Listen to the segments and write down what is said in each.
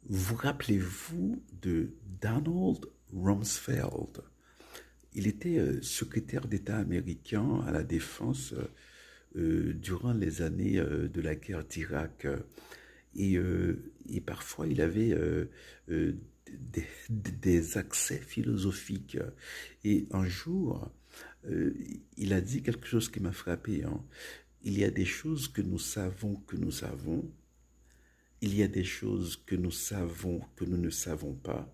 Vous rappelez-vous de Donald Rumsfeld? Il était secrétaire d'État américain à la Défense durant les années de la guerre d'Irak. Et parfois, il avait euh, des accès philosophiques. Et un jour, euh, il a dit quelque chose qui m'a frappé, hein. Il y a des choses que nous savons que nous savons. Il y a des choses que nous savons que nous ne savons pas.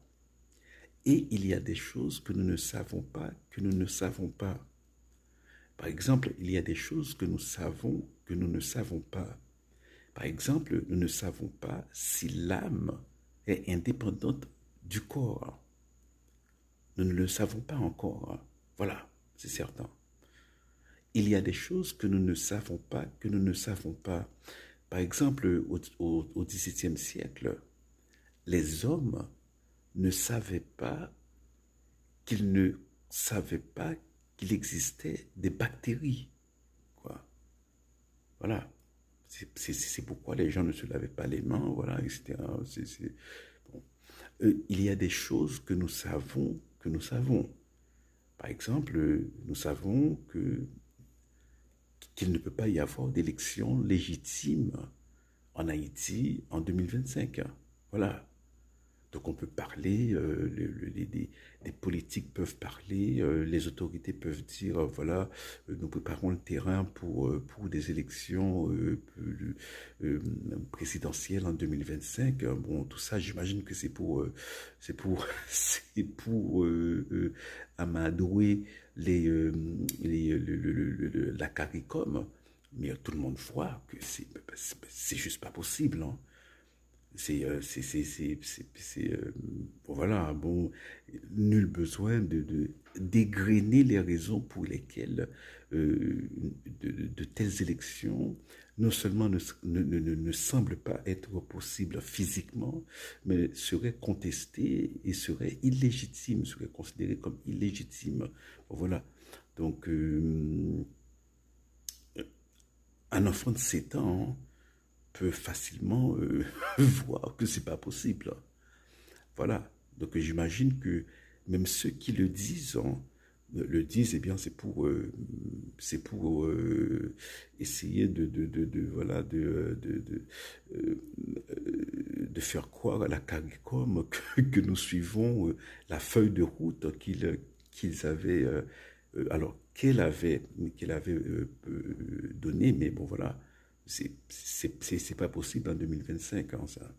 Et il y a des choses que nous ne savons pas que nous ne savons pas. Par exemple, il y a des choses que nous savons que nous ne savons pas. Par exemple, nous ne savons pas si l'âme est indépendante du corps. Nous ne le savons pas encore. Voilà, c'est certain. Il y a des choses que nous ne savons pas que nous ne savons pas. Par exemple, au XVIIe siècle, les hommes ne savaient pas qu'ils ne savaient pas qu'il existait des bactéries, quoi. Voilà. C'est pourquoi les gens ne se lavaient pas les mains, voilà, etc. Bon. Il y a des choses que nous savons que nous savons. Par exemple, nous savons qu'il ne peut pas y avoir d'élection légitime en Haïti en 2025. Voilà. Donc on peut parler, des politiques peuvent parler, les autorités peuvent dire, voilà, nous préparons le terrain pour des élections euh, présidentielles en 2025. Bon, tout ça, j'imagine que amadouer la CARICOM, mais tout le monde voit que c'est juste pas possible, hein. Bon, voilà, bon, nul besoin dégrainer les raisons pour lesquelles de telles élections non seulement ne semblent pas être possibles physiquement, mais seraient contestées et seraient illégitimes, seraient considérées comme illégitimes. Bon, voilà. Donc, un enfant de 7 ans peut facilement voir que c'est pas possible. Voilà. Donc j'imagine que même ceux qui le disent, hein, le disent, eh bien c'est pour essayer voilà de faire croire à la CARICOM que nous suivons la feuille de route qu'ils avaient alors qu'elle avait donné, mais bon voilà, c'est pas possible en 2025, hein, ça.